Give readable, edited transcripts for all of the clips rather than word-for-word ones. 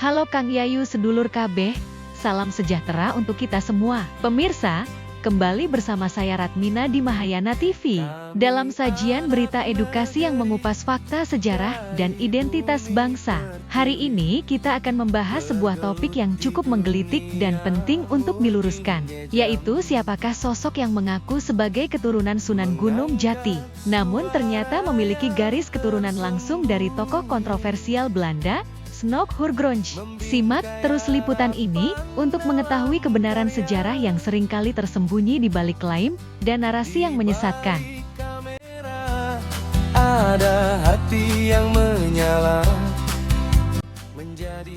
Halo Kang Yayu sedulur kabeh, salam sejahtera untuk kita semua. Pemirsa, kembali bersama saya Ratmina di Mahayana TV. Dalam sajian berita edukasi yang mengupas fakta sejarah dan identitas bangsa. Hari ini kita akan membahas sebuah topik yang cukup menggelitik dan penting untuk diluruskan. Yaitu siapakah sosok yang mengaku sebagai keturunan Sunan Gunung Jati. Namun ternyata memiliki garis keturunan langsung dari tokoh kontroversial Belanda, Snok Hurgronje. Simak terus liputan ini untuk mengetahui kebenaran sejarah yang seringkali tersembunyi di balik klaim dan narasi yang menyesatkan. Ada hati yang menyala.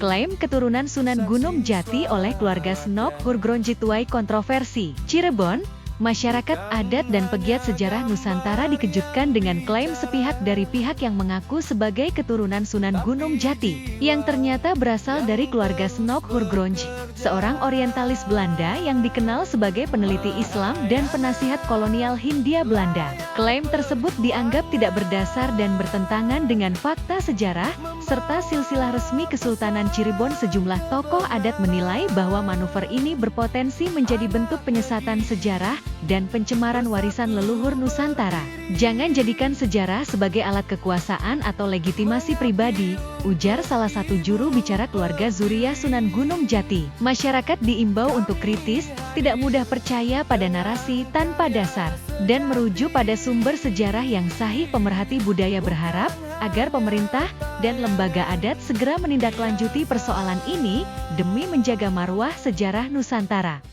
Klaim keturunan Sunan Gunung Jati oleh keluarga Snok Hurgronje tuai kontroversi. Cirebon, masyarakat adat dan pegiat sejarah Nusantara dikejutkan dengan klaim sepihak dari pihak yang mengaku sebagai keturunan Sunan Gunung Jati, yang ternyata berasal dari keluarga Snok Hurgronje, seorang orientalis Belanda yang dikenal sebagai peneliti Islam dan penasihat kolonial Hindia Belanda. Klaim tersebut dianggap tidak berdasar dan bertentangan dengan fakta sejarah, serta silsilah resmi Kesultanan Cirebon. Sejumlah tokoh adat menilai bahwa manuver ini berpotensi menjadi bentuk penyesatan sejarah dan pencemaran warisan leluhur Nusantara. Jangan jadikan sejarah sebagai alat kekuasaan atau legitimasi pribadi, ujar salah satu juru bicara keluarga Zuriyah Sunan Gunung Jati. Masyarakat diimbau untuk kritis, tidak mudah percaya pada narasi tanpa dasar, dan merujuk pada sumber sejarah yang sahih. Pemerhati budaya berharap agar pemerintah dan lembaga adat segera menindaklanjuti persoalan ini demi menjaga marwah sejarah Nusantara.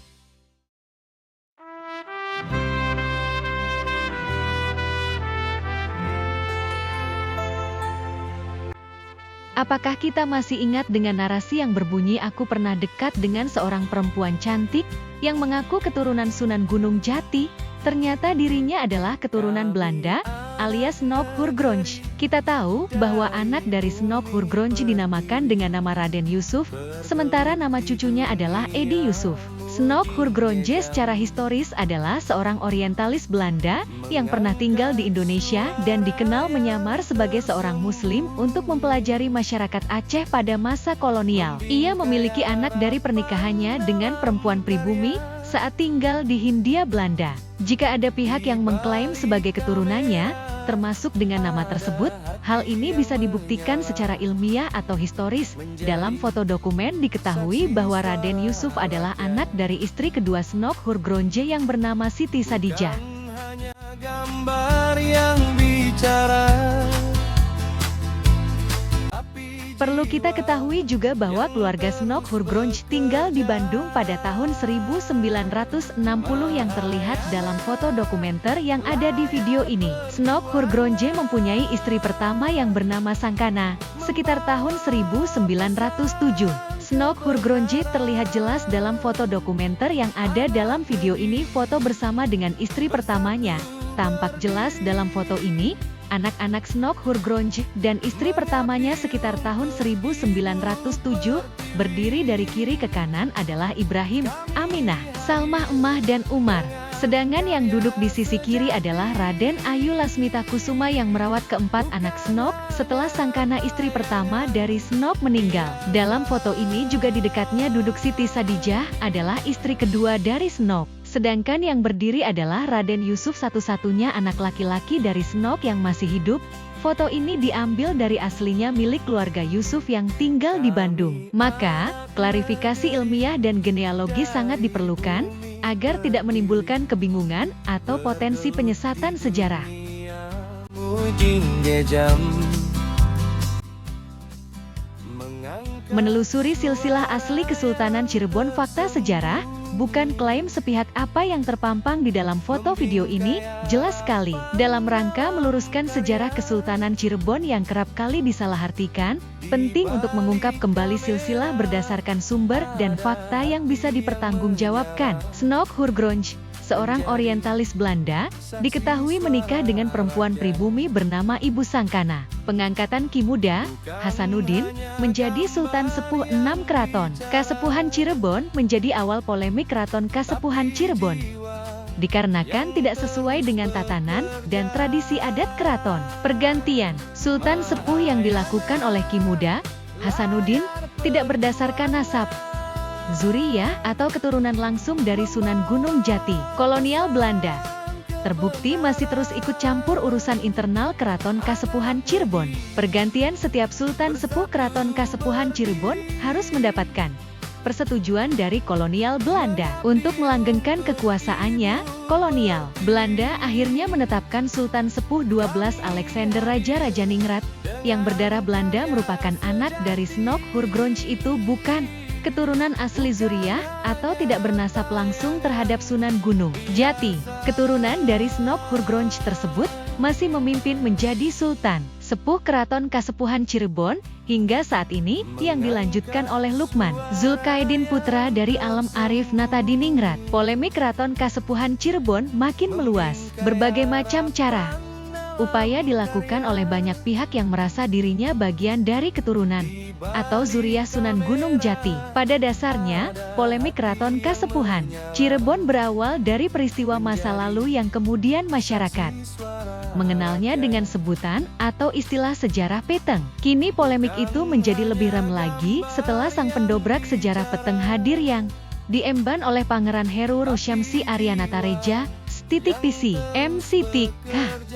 Apakah kita masih ingat dengan narasi yang berbunyi aku pernah dekat dengan seorang perempuan cantik yang mengaku keturunan Sunan Gunung Jati? Ternyata dirinya adalah keturunan Belanda, alias Snok Hurgronje. Kita tahu bahwa anak dari Snok Hurgronje dinamakan dengan nama Raden Yusuf, sementara nama cucunya adalah Edi Yusuf. Snok Hurgronje secara historis adalah seorang orientalis Belanda yang pernah tinggal di Indonesia dan dikenal menyamar sebagai seorang muslim untuk mempelajari masyarakat Aceh pada masa kolonial. Ia memiliki anak dari pernikahannya dengan perempuan pribumi saat tinggal di Hindia Belanda. Jika ada pihak yang mengklaim sebagai keturunannya, termasuk dengan nama tersebut, hal ini bisa dibuktikan secara ilmiah atau historis. Dalam foto dokumen diketahui bahwa Raden Yusuf adalah anak dari istri kedua Snok Hurgronje yang bernama Siti Sadijah. Hanya gambar yang bicara. Perlu kita ketahui juga bahwa keluarga Snok Hurgronje tinggal di Bandung pada tahun 1960 yang terlihat dalam foto dokumenter yang ada di video ini. Snok Hurgronje mempunyai istri pertama yang bernama Sangkana, sekitar tahun 1907. Snok Hurgronje terlihat jelas dalam foto dokumenter yang ada dalam video ini. Foto bersama dengan istri pertamanya tampak jelas dalam foto ini. Anak-anak Snok Hurgronje dan istri pertamanya sekitar tahun 1907, berdiri dari kiri ke kanan adalah Ibrahim, Aminah, Salmah, Emah, dan Umar. Sedangkan yang duduk di sisi kiri adalah Raden Ayu Lasmita Kusuma yang merawat keempat anak Snok setelah Sangkana istri pertama dari Snok meninggal. Dalam foto ini juga di dekatnya duduk Siti Sadijah adalah istri kedua dari Snok. Sedangkan yang berdiri adalah Raden Yusuf, satu-satunya anak laki-laki dari Snok yang masih hidup. Foto ini diambil dari aslinya milik keluarga Yusuf yang tinggal di Bandung. Maka, klarifikasi ilmiah dan genealogi sangat diperlukan agar tidak menimbulkan kebingungan atau potensi penyesatan sejarah. Menelusuri silsilah asli Kesultanan Cirebon, fakta sejarah, bukan klaim sepihak apa yang terpampang di dalam foto video ini, jelas sekali. Dalam rangka meluruskan sejarah Kesultanan Cirebon yang kerap kali disalahartikan, penting untuk mengungkap kembali silsilah berdasarkan sumber dan fakta yang bisa dipertanggungjawabkan. Snok Hurgronje, seorang orientalis Belanda, diketahui menikah dengan perempuan pribumi bernama Ibu Sangkana. Pengangkatan Ki Muda, Hasanuddin, menjadi Sultan Sepuh 6 Keraton Kasepuhan Cirebon menjadi awal polemik Keraton Kasepuhan Cirebon. dikarenakan tidak sesuai dengan tatanan dan tradisi adat keraton. Pergantian Sultan Sepuh yang dilakukan oleh Ki Muda, Hasanuddin, tidak berdasarkan nasab, zuriyah atau keturunan langsung dari Sunan Gunung Jati. Kolonial Belanda terbukti masih terus ikut campur urusan internal Keraton Kasepuhan Cirebon. Pergantian setiap Sultan Sepuh Keraton Kasepuhan Cirebon harus mendapatkan persetujuan dari kolonial Belanda. Untuk melanggengkan kekuasaannya, kolonial Belanda akhirnya menetapkan Sultan Sepuh 12 Alexander Raja Ningrat yang berdarah Belanda merupakan anak dari Snok Hurgronje itu bukan keturunan asli zuriyah atau tidak bernasab langsung terhadap Sunan Gunung Jati. Keturunan dari Snok Hurgronje tersebut masih memimpin menjadi Sultan Sepuh Keraton Kasepuhan Cirebon hingga saat ini yang dilanjutkan oleh Lukman Zulkaidin putra dari Alam Arif Natadiningrat. Polemik Keraton Kasepuhan Cirebon makin meluas. Berbagai macam cara upaya dilakukan oleh banyak pihak yang merasa dirinya bagian dari keturunan atau zuriyah Sunan Gunung Jati. Pada dasarnya, polemik Keraton Kasepuhan Cirebon berawal dari peristiwa masa lalu yang kemudian masyarakat mengenalnya dengan sebutan atau istilah sejarah peteng. Kini polemik itu menjadi lebih ramai lagi setelah sang pendobrak sejarah peteng hadir yang diemban oleh Pangeran Heru Rosyamsi Aryanatareja Titik PC, MC Tik,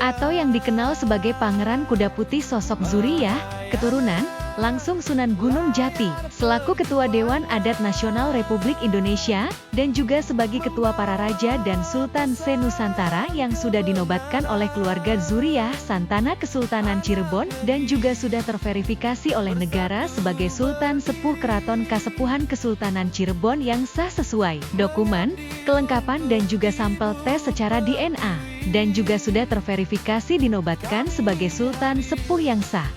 atau yang dikenal sebagai Pangeran Kuda Putih sosok zuriyah, keturunan langsung Sunan Gunung Jati, selaku Ketua Dewan Adat Nasional Republik Indonesia, dan juga sebagai Ketua para Raja dan Sultan se-Nusantara yang sudah dinobatkan oleh keluarga zuriyah Santana Kesultanan Cirebon, dan juga sudah terverifikasi oleh negara sebagai Sultan Sepuh Keraton Kasepuhan Kesultanan Cirebon yang sah sesuai dokumen, kelengkapan dan juga sampel tes secara DNA, dan juga sudah terverifikasi dinobatkan sebagai Sultan Sepuh yang sah,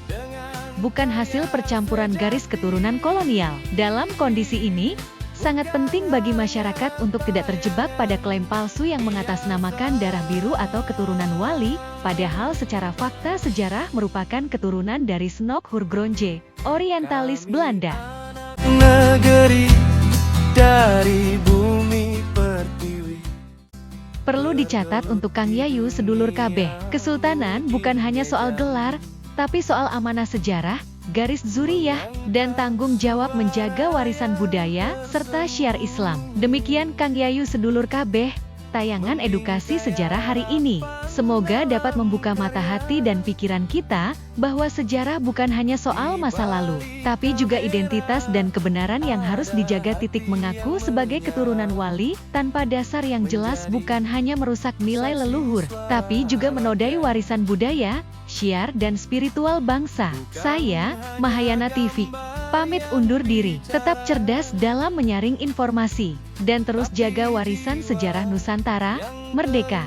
bukan hasil percampuran garis keturunan kolonial. Dalam kondisi ini, sangat penting bagi masyarakat untuk tidak terjebak pada klaim palsu yang mengatasnamakan darah biru atau keturunan wali, padahal secara fakta sejarah merupakan keturunan dari Snok Hurgronje, orientalis Belanda. Negeri dari bumi pertiwi. Perlu dicatat untuk Kang Yayu sedulur kabeh, kesultanan bukan hanya soal gelar, tapi soal amanah sejarah, garis zuriyah, dan tanggung jawab menjaga warisan budaya, serta syiar Islam. Demikian Kang Yayu sedulur kabeh, tayangan edukasi sejarah hari ini. Semoga dapat membuka mata hati dan pikiran kita, bahwa sejarah bukan hanya soal masa lalu, tapi juga identitas dan kebenaran yang harus dijaga. Mengaku sebagai keturunan wali, tanpa dasar yang jelas bukan hanya merusak nilai leluhur, tapi juga menodai warisan budaya, syiar dan spiritual bangsa. Saya, Mahayana TV, pamit undur diri. Tetap cerdas dalam menyaring informasi, dan terus jaga warisan sejarah Nusantara, merdeka.